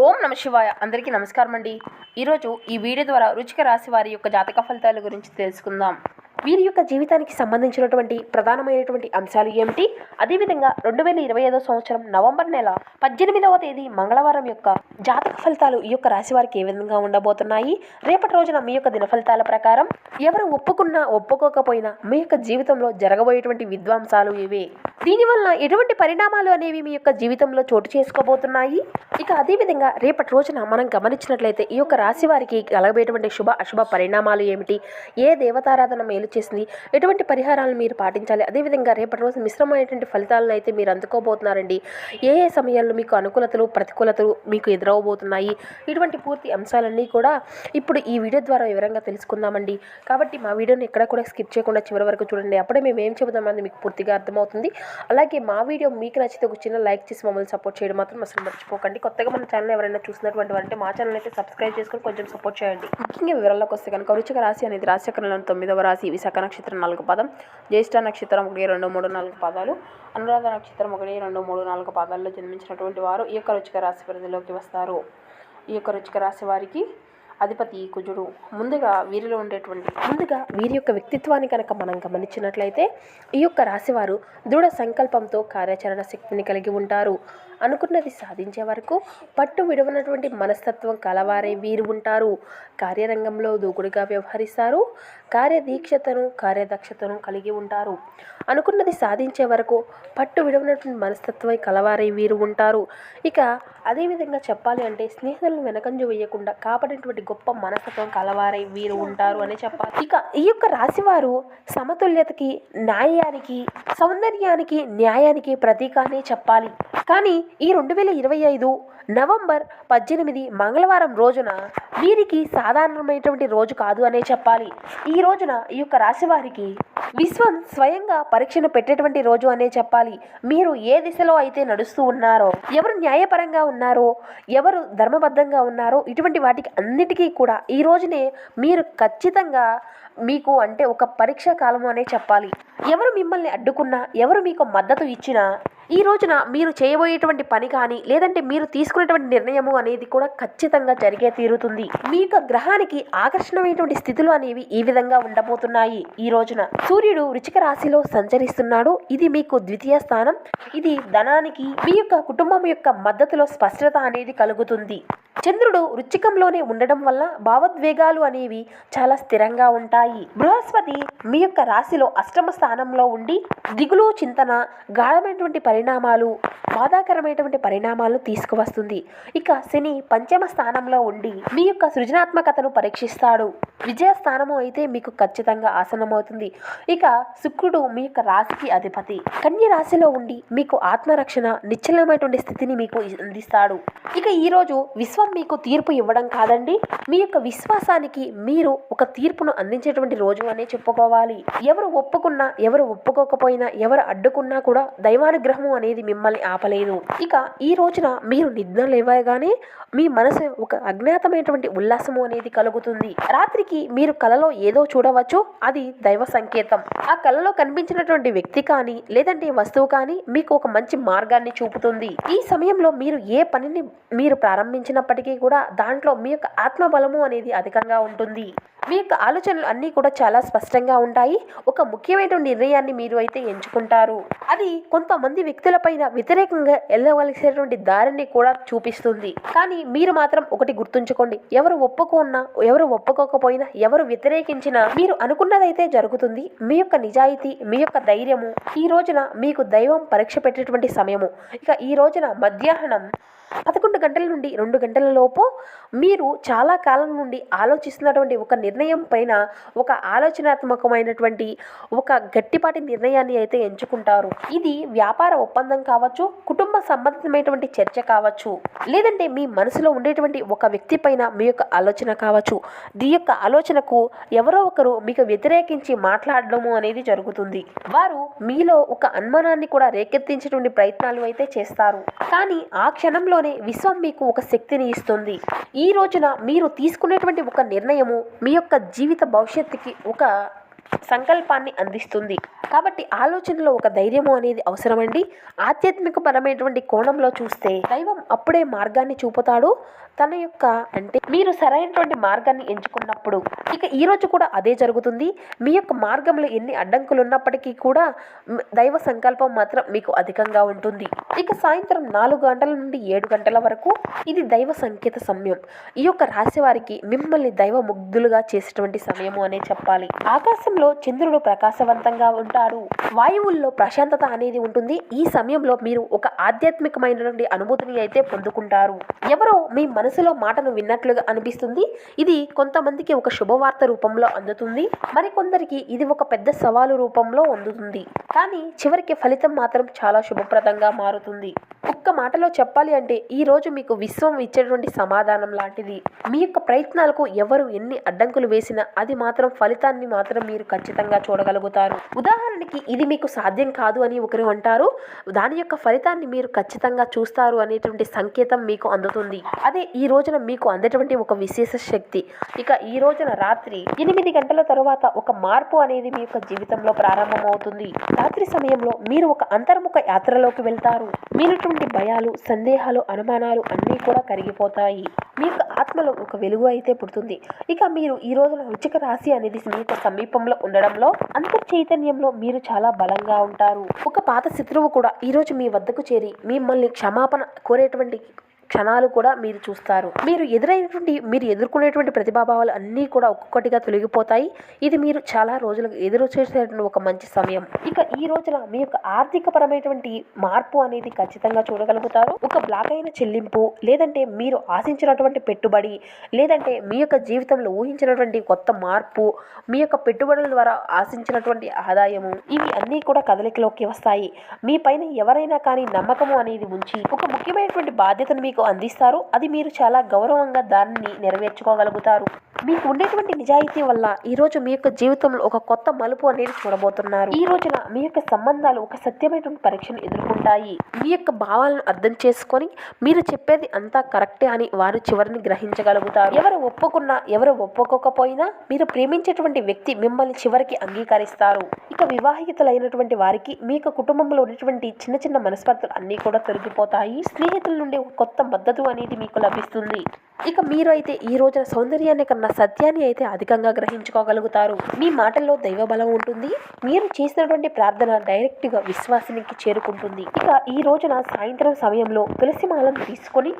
ఓం నమ శివాయ. అందరికీ నమస్కారం అండి. ఈరోజు ఈ వీడియో ద్వారా వృశ్చిక రాశి వారి యొక్క జాతక ఫలితాల గురించి తెలుసుకుందాం. వీరి యొక్క జీవితానికి సంబంధించినటువంటి ప్రధానమైనటువంటి అంశాలు ఏమిటి, అదేవిధంగా 2025 సంవత్సరం నవంబర్ నెల 18వ తేదీ మంగళవారం యొక్క జాతక ఫలితాలు ఈ యొక్క రాశి వారికి ఏ విధంగా ఉండబోతున్నాయి, రేపటి రోజున మీ యొక్క దిన ఫలితాల ప్రకారం ఎవరు ఒప్పుకున్నా ఒప్పుకోకపోయినా మీ యొక్క జీవితంలో జరగబోయేటువంటి విధ్వంసాలు ఇవే. దీనివల్ల ఎటువంటి పరిణామాలు అనేవి మీ యొక్క జీవితంలో చోటు చేసుకోబోతున్నాయి. ఇక అదేవిధంగా రేపటి రోజున మనం గమనించినట్లయితే ఈ యొక్క రాశి వారికి కలగబోయేటువంటి శుభ అశుభ పరిణామాలు ఏమిటి, ఏ దేవతారాధన మేలు చేసింది, ఎటువంటి పరిహారాలను మీరు పాటించాలి, అదేవిధంగా రేపటి రోజు మిశ్రమైనటువంటి ఫలితాలను అయితే మీరు అందుకోబోతున్నారండి. ఏ ఏ సమయాల్లో మీకు అనుకూలతలు ప్రతికూలతలు మీకు ఎదురవబోతున్నాయి, ఇటువంటి పూర్తి అంశాలన్నీ కూడా ఇప్పుడు ఈ వీడియో ద్వారా వివరంగా తెలుసుకుందామండి. కాబట్టి మా వీడియోని ఎక్కడ కూడా స్కిప్ చేయకుండా చివరి వరకు చూడండి. అప్పుడే మేము ఏం చెబుతామని మీకు పూర్తిగా అర్థమవుతుంది. అలాగే మా వీడియో మీకు నచ్చితే ఒక చిన్న లైక్ చేసి మమ్మల్ని సపోర్ట్ చేయడం మాత్రం అసలు మర్చిపోకండి. కొత్తగా మన ఛానల్ ఎవరైనా చూసినటువంటి వారంటే మా ఛానల్ అయితే సబ్స్క్రైబ్ చేసుకొని కొంచెం సపోర్ట్ చేయండి. ముఖ్యంగా వివరాల్లోకి వస్తే కనుక వృశ్చిక రాశి అనేది రాశి చక్రంలో 9వ రాశి. విశాఖ నక్షత్రం 4 పదం, జ్యేష్ఠ నక్షత్రం 1, 2, 3, 4 పాదాలు, అనురాధ నక్షత్రం 1, 2, 3, 4 పాదాల్లో జన్మించినటువంటి వారు ఈ యొక్క వృశ్చిక రాశి పరిధిలోకి వస్తారు. ఈ యొక్క వృశ్చిక రాశి వారికి అధిపతి కుజుడు. ముందుగా వీరి యొక్క వ్యక్తిత్వాన్ని కనుక మనం గమనించినట్లయితే ఈ యొక్క రాశివారు దృఢ సంకల్పంతో కార్యాచరణ శక్తిని కలిగి ఉంటారు. అనుకున్నది సాధించే వరకు పట్టు విడవనటువంటి మనస్తత్వం కలవారే వీరు ఉంటారు. కార్యరంగంలో దూకుడుగా వ్యవహరిస్తారు. కార్యదీక్షతను కార్యదక్షతను కలిగి ఉంటారు. అనుకున్నది సాధించే వరకు పట్టు విడవనటువంటి మనస్తత్వం కలవారే వీరు ఉంటారు. ఇక అదేవిధంగా చెప్పాలి అంటే స్నేహితులను వెనకంజు వేయకుండా కాపాడేటువంటి గొప్ప మనస్తత్వం కలవారై వీరు ఉంటారు అని చెప్పాలి. ఇక ఈ యొక్క రాశివారు సమతుల్యతకి, న్యాయానికి, సౌందర్యానికి, న్యాయానికి ప్రతీక అనే చెప్పాలి. కానీ ఈ 2025 నవంబర్ 18 మంగళవారం రోజున వీరికి సాధారణమైనటువంటి రోజు కాదు అనే చెప్పాలి. ఈ రోజున ఈ యొక్క రాశి వారికి విశ్వం స్వయంగా పరీక్షను పెట్టేటువంటి రోజు అనే చెప్పాలి. మీరు ఏ దిశలో అయితే నడుస్తూ ఉన్నారో, ఎవరు న్యాయపరంగా ఉన్నారో, ఎవరు ధర్మబద్ధంగా ఉన్నారో, ఇటువంటి వాటికి అన్నిటికీ కూడా ఈ రోజునే మీరు ఖచ్చితంగా మీకు అంటే ఒక పరీక్షా కాలము అనే చెప్పాలి. ఎవరు మిమ్మల్ని అడ్డుకున్నా, ఎవరు మీకు మద్దతు ఇచ్చినా ఈ రోజున మీరు చేయబోయేటువంటి పని కానీ లేదంటే మీరు తీసుకునేటువంటి నిర్ణయము అనేది కూడా ఖచ్చితంగా జరిగే తీరుతుంది. మీ యొక్క గ్రహానికి ఆకర్షణమైనటువంటి స్థితులు అనేవి ఈ విధంగా ఉండబోతున్నాయి. ఈ రోజున సూర్యుడు వృశ్చిక రాశిలో సంచరిస్తున్నాడు. ఇది మీకు ద్వితీయ స్థానం. ఇది ధనానికి, మీ యొక్క కుటుంబం యొక్క మద్దతులో స్పష్టత అనేది కలుగుతుంది. చంద్రుడు వృశ్చికంలోనే ఉండడం వల్ల భావోద్వేగాలు అనేవి చాలా స్థిరంగా ఉంటాయి. బృహస్పతి మీ యొక్క రాశిలో అష్టమ స్థానంలో ఉండి దిగులు, చింతన, గాఢమైనటువంటి పరిణామాలు, బాధాకరమైనటువంటి పరిణామాలను తీసుకువస్తుంది. ఇక శని పంచమ స్థానంలో ఉండి మీ యొక్క సృజనాత్మకతను పరీక్షిస్తాడు. విజయ స్థానము అయితే మీకు ఖచ్చితంగా ఆసనమవుతుంది. ఇక శుక్రుడు మీ యొక్క రాశికి అధిపతి కన్య రాశిలో ఉండి మీకు ఆత్మరక్షణ, నిశ్చలమైనటువంటి స్థితిని మీకు అందిస్తాడు. ఇక ఈ రోజు విశ్వం మీకు తీర్పు ఇవ్వడం కాదండి, మీ యొక్క విశ్వాసానికి మీరు ఒక తీర్పును అందించేటువంటి రోజు అనే చెప్పుకోవాలి. ఎవరు ఒప్పుకున్నా, ఎవరు ఒప్పుకోకపోయినా, ఎవరు అడ్డుకున్నా కూడా దైవానుగ్రహం అనేది మిమ్మల్ని ఆపలేదు. ఇక ఈ రోజున మీరు నిద్ర లేవగానే మీ మనసు ఒక అజ్ఞాతమైనటువంటి ఉల్లాసము అనేది కలుగుతుంది. రాత్రికి మీరు కలలో ఏదో చూడవచ్చు, అది దైవ సంకేతం. ఆ కలలో కనిపించినటువంటి వ్యక్తి కానీ లేదంటే వస్తువు కానీ మీకు ఒక మంచి మార్గాన్ని చూపుతుంది. ఈ సమయంలో మీరు ఏ పనిని మీరు ప్రారంభించినప్పటికీ కూడా దాంట్లో మీ యొక్క ఆత్మబలము అనేది అధికంగా ఉంటుంది. మీ యొక్క ఆలోచనలు అన్నీ కూడా చాలా స్పష్టంగా ఉంటాయి. ఒక ముఖ్యమైన నిర్ణయాన్ని మీరు అయితే ఎంచుకుంటారు. అది కొంతమంది వ్యక్తులపైన వ్యతిరేకంగా వెళ్ళవలసినటువంటి దారిని కూడా చూపిస్తుంది. కానీ మీరు మాత్రం ఒకటి గుర్తుంచుకోండి, ఎవరు ఒప్పుకున్నా, ఎవరు ఒప్పుకోకపోయినా, ఎవరు వ్యతిరేకించినా మీరు అనుకున్నదైతే జరుగుతుంది. మీ యొక్క నిజాయితీ, మీ యొక్క ధైర్యము ఈ రోజున మీకు దైవం పరీక్ష పెట్టేటువంటి సమయము. ఇక ఈ రోజున మధ్యాహ్నం 11 గంటల నుండి 2 గంటల లోపు మీరు చాలా కాలం నుండి ఆలోచిస్తున్నటువంటి ఒక నిర్ణయం పైన ఒక ఆలోచనాత్మకమైనటువంటి ఒక గట్టిపాటి నిర్ణయాన్ని అయితే ఎంచుకుంటారు. ఇది వ్యాపార ఒప్పందం కావచ్చు, కుటుంబ సంబంధితమైనటువంటి చర్చ కావచ్చు, లేదంటే మీ మనసులో ఉండేటువంటి ఒక వ్యక్తి పైన మీ యొక్క ఆలోచన కావచ్చు. ఈ యొక్క ఆలోచనకు ఎవరో ఒకరు మీకు వ్యతిరేకించి మాట్లాడడము అనేది జరుగుతుంది. వారు మీలో ఒక అనుమానాన్ని కూడా రేకెత్తించేటువంటి ప్రయత్నాలు అయితే చేస్తారు. కానీ ఆ క్షణంలో విశ్వం మీకు ఒక శక్తిని ఇస్తుంది. ఈ రోజున మీరు తీసుకునేటువంటి ఒక నిర్ణయము మీ యొక్క జీవిత భవిష్యత్తుకి ఒక సంకల్పాన్ని అందిస్తుంది. కాబట్టి ఆలోచనలో ఒక ధైర్యము అనేది అవసరమండి. ఆధ్యాత్మిక పరమైనటువంటి కోణంలో చూస్తే దైవం అప్పుడే మార్గాన్ని చూపుతాడు. తన యొక్క అంటే మీరు సరైనటువంటి మార్గాన్ని ఎంచుకున్నప్పుడు ఇక ఈరోజు కూడా అదే జరుగుతుంది. మీ యొక్క మార్గంలో ఎన్ని అడ్డంకులు ఉన్నప్పటికీ కూడా దైవ సంకల్పం మాత్రం మీకు అధికంగా ఉంటుంది. ఇక సాయంత్రం 4 గంటల నుండి 7 గంటల వరకు ఇది దైవ సంకేత సమయం. ఈ యొక్క రాశి వారికి మిమ్మల్ని దైవ ముగ్ధులుగా చేసేటువంటి సమయము అనే చెప్పాలి. ఆకాశంలో చంద్రుడు ప్రకాశవంతంగా ఉంటాడు. వాయువుల్లో ప్రశాంతత అనేది ఉంటుంది. ఈ సమయంలో మీరు ఒక ఆధ్యాత్మికమైనటువంటి అనుభూతిని అయితే పొందుకుంటారు. ఎవరో మీ మనసులో మాటను విన్నట్లుగా అనిపిస్తుంది. ఇది కొంతమందికి ఒక శుభవార్త రూపంలో అందుతుంది. మరికొందరికి ఇది ఒక పెద్ద సవాలు రూపంలో అందుతుంది. కానీ చివరికి ఫలితం మాత్రం చాలా శుభప్రదంగా మారుతుంది. ఒక్క మాటలో చెప్పాలి అంటే ఈ రోజు మీకు విశ్వం ఇచ్చేటువంటి సమాధానం లాంటిది. మీ యొక్క ప్రయత్నాలకు ఎవరు ఎన్ని అడ్డంకులు వేసినా అది మాత్రం ఫలితాన్ని మాత్రం మీరు ఖచ్చితంగా చూడగలుగుతారు. ఉదాహరణకి ఇది మీకు సాధ్యం కాదు అని ఒకరు అంటారు, దాని యొక్క ఫలితాన్ని మీరు ఖచ్చితంగా చూస్తారు అనేటువంటి సంకేతం మీకు అందుతుంది. అదే ఈ రోజున మీకు అందేటువంటి ఒక విశేష శక్తి. ఇక ఈ రోజున రాత్రి 8 గంటల తరువాత ఒక మార్పు అనేది మీ యొక్క జీవితంలో ప్రారంభమవుతుంది. రాత్రి సమయంలో మీరు ఒక అంతర్ముఖ యాత్రలోకి వెళ్తారు. మీనటువంటి భయాలు, సందేహాలు, అనుమానాలు అన్నీ కూడా కరిగిపోతాయి. మీ యొక్క ఆత్మలో ఒక వెలుగు అయితే పుడుతుంది. ఇక మీరు ఈ రోజున వృశ్చిక రాశి అనేది మీ యొక్క సమీపంలో ఉండడంలో అంతర్చైతన్యంలో మీరు చాలా బలంగా ఉంటారు. ఒక పాత శత్రువు కూడా ఈరోజు మీ వద్దకు చేరి మిమ్మల్ని క్షమాపణ కోరేటువంటి క్షణాలు కూడా మీరు చూస్తారు. మీరు ఎదుర్కొనేటువంటి ప్రతిభాభావాలు అన్నీ కూడా ఒక్కొక్కటిగా తొలగిపోతాయి. ఇది మీరు చాలా రోజులకు ఎదురు చేసేటువంటి ఒక మంచి సమయం. ఇక ఈ రోజున మీ యొక్క ఆర్థిక పరమైనటువంటి మార్పు అనేది ఖచ్చితంగా చూడగలుగుతారు. ఒక బ్లాక్ అయిన చెల్లింపు, లేదంటే మీరు ఆశించినటువంటి పెట్టుబడి, లేదంటే మీ యొక్క జీవితంలో ఊహించినటువంటి కొత్త మార్పు, మీ యొక్క పెట్టుబడుల ద్వారా ఆశించినటువంటి ఆదాయము, ఇవి అన్నీ కూడా కదలికలోకి వస్తాయి. మీ పైన ఎవరైనా కానీ నమ్మకము అనేది ఉంచి ఒక ముఖ్యమైనటువంటి బాధ్యతను మీకు అందిస్తారు. అది మీరు చాలా గౌరవంగా దాన్ని నెరవేర్చుకోగలుగుతారు. మీకు ఉండేటువంటి నిజాయితీ వల్ల ఈరోజు మీ యొక్క జీవితంలో ఒక కొత్త మలుపు అనేది చూడబోతున్నారు. ఈ రోజున మీ యొక్క సంబంధాలు ఒక సత్యమైనటువంటి పరీక్షను ఎదుర్కొంటాయి. మీ యొక్క భావాలను అర్థం చేసుకొని మీరు చెప్పేది అంతా కరెక్టే అని వారు చివరిని గ్రహించగలుగుతారు. ఎవరు ఒప్పుకున్నా ఎవరు ఒప్పుకోకపోయినా మీరు ప్రేమించేటువంటి వ్యక్తి మిమ్మల్ని చివరికి అంగీకరిస్తారు. ఇక వివాహితులైనటువంటి వారికి మీ యొక్క కుటుంబంలో ఉన్నటువంటి చిన్న చిన్న మనస్పర్ధలు అన్నీ కూడా తొలగిపోతాయి. స్నేహితుల నుండి ఒక కొత్త మద్దతు అనేది మీకు లభిస్తుంది. ఇక మీరు అయితే ఈ రోజున సౌందర్యాన్ని కన్నా సత్యాన్ని అయితే అధికంగా గ్రహించుకోగలుగుతారు. మీ మాటల్లో దైవ బలం ఉంటుంది. మీరు చేసినటువంటి ప్రార్థన డైరెక్ట్గా విశ్వాసానికి చేరుకుంటుంది. ఇక ఈ రోజున సాయంత్రం సమయంలో తులసి మాలను తీసుకొని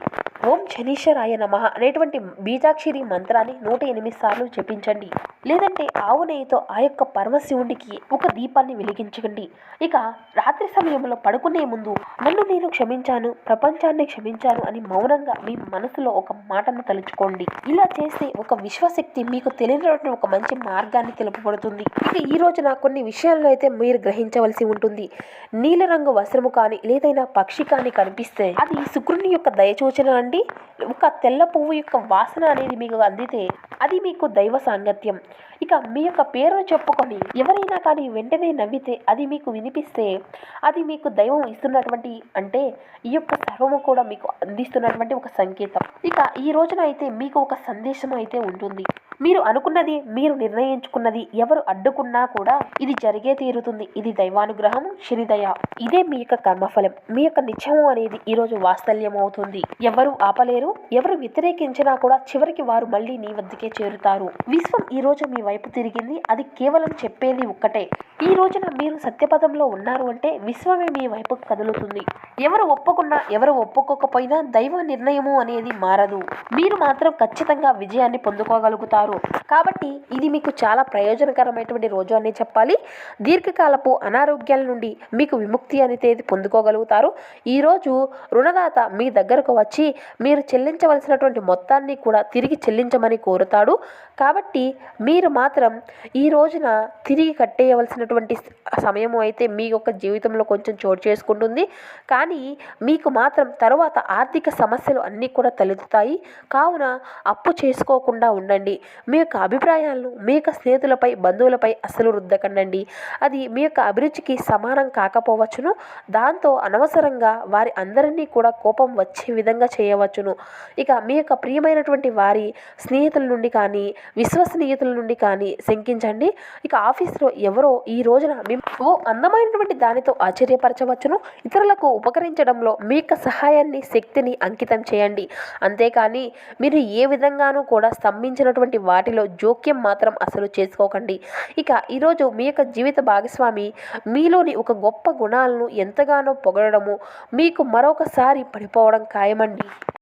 ఓం శనీశ్వరాయ నమః అనేటువంటి బీజాక్షరి మంత్రాన్ని 108 సార్లు జపించండి. లేదంటే ఆవు నెయ్యితో ఆ యొక్క పరమశివుడికి ఒక దీపాన్ని వెలిగించండి. ఇక రాత్రి సమయంలో పడుకునే ముందు నన్ను నేను క్షమించాను, ప్రపంచాన్ని క్షమించాను అని మౌనంగా మీ మనసులో ఒక మాటను తలుచుకోండి. ఇలా చేస్తే ఒక విశ్వశక్తి మీకు తెలియనటువంటి ఒక మంచి మార్గాన్ని తెలుపబడుతుంది. ఇక ఈ రోజున కొన్ని విషయాల్లో అయితే మీరు గ్రహించవలసి ఉంటుంది. నీలరంగు వస్త్రము కానీ లేదైనా పక్షి కానీ కనిపిస్తే అది శుక్రుని యొక్క దయచూచన అండి. ఒక తెల్ల పువ్వు యొక్క వాసన అనేది మీకు అందితే అది మీకు దైవ సాంగత్యం. ఇక మీ యొక్క పేరును చెప్పుకొని ఎవరైనా కానీ వెంటనే నవ్వితే అది మీకు వినిపిస్తే అది మీకు దైవం ఇస్తున్నటువంటి అంటే ఈ యొక్క సర్వము కూడా మీకు అందిస్తున్నటువంటి ఒక సంకేతం. ఇక ఈ రోజున అయితే మీకు ఒక సందేశం అయితే ఉంటుంది. మీరు అనుకున్నది, మీరు నిర్ణయించుకున్నది ఎవరు అడ్డుకున్నా కూడా ఇది జరిగే తీరుతుంది. ఇది దైవానుగ్రహం, శనిదయ. ఇదే మీ యొక్క కర్మఫలం. మీ యొక్క నిత్యము అనేది ఈరోజు వాత్సల్యం అవుతుంది. ఎవరు ఆపలేరు. ఎవరు వ్యతిరేకించినా కూడా చివరికి వారు మళ్ళీ నీ వద్దకే చేరుతారు. విశ్వం ఈ రోజు మీ వైపు తిరిగింది. అది కేవలం చెప్పేది ఒక్కటే. ఈ రోజున మీరు సత్యపదంలో ఉన్నారు అంటే విశ్వమే మీ వైపు కదులుతుంది. ఎవరు ఒప్పుకున్నా ఎవరు ఒప్పుకోకపోయినా దైవ నిర్ణయము అనేది మారదు. మీరు మాత్రం ఖచ్చితంగా విజయాన్ని పొందుకోగలుగుతారు. కాబట్టి ఇది మీకు చాలా ప్రయోజనకరమైనటువంటి రోజు అని చెప్పాలి. దీర్ఘకాలపు అనారోగ్యాల నుండి మీకు విముక్తి అనేది పొందుకోగలుగుతారు. ఈరోజు రుణదాత మీ దగ్గరకు వచ్చి మీరు చెల్లించవలసినటువంటి మొత్తాన్ని కూడా తిరిగి చెల్లించమని కోరుతాడు. కాబట్టి మీరు మాత్రం ఈ రోజున తిరిగి కట్టేయవలసినటువంటి సమయము అయితే మీ యొక్క జీవితంలో కొంచెం చోటు చేసుకుంటుంది. కానీ మీకు మాత్రం తరువాత ఆర్థిక సమస్యలు అన్నీ కూడా తలెత్తుతాయి. కావున అప్పు చేసుకోకుండా ఉండండి. మీ యొక్క యొక్క అభిప్రాయాలను మీ యొక్క స్నేహితులపై బంధువులపై అస్సలు రుద్దకండి. అది మీ యొక్క అభిరుచికి సమానం కాకపోవచ్చును. దాంతో అనవసరంగా వారి అందరినీ కూడా కోపం వచ్చే విధంగా చేయవచ్చును. ఇక మీ యొక్క ప్రియమైనటువంటి వారి స్నేహితుల నుండి కానీ విశ్వసనీయతల నుండి కానీ శంకించండి. ఇక ఆఫీస్లో ఎవరో ఈ రోజున ఓ అందమైనటువంటి దానితో ఆశ్చర్యపరచవచ్చును. ఇతరులకు ఉపకరించడంలో మీ యొక్క సహాయాన్ని శక్తిని అంకితం చేయండి. అంతేకాని మీరు ఏ విధంగానూ కూడా స్తంభించినటువంటి వాటిలో జోక్యం మాత్రం అసలు చేసుకోకండి. ఇక ఈరోజు మీ యొక్క జీవిత భాగస్వామి మీలోని ఒక గొప్ప గుణాలను ఎంతగానో పొగడము మీకు మరొకసారి పడిపోవడం ఖాయమండి.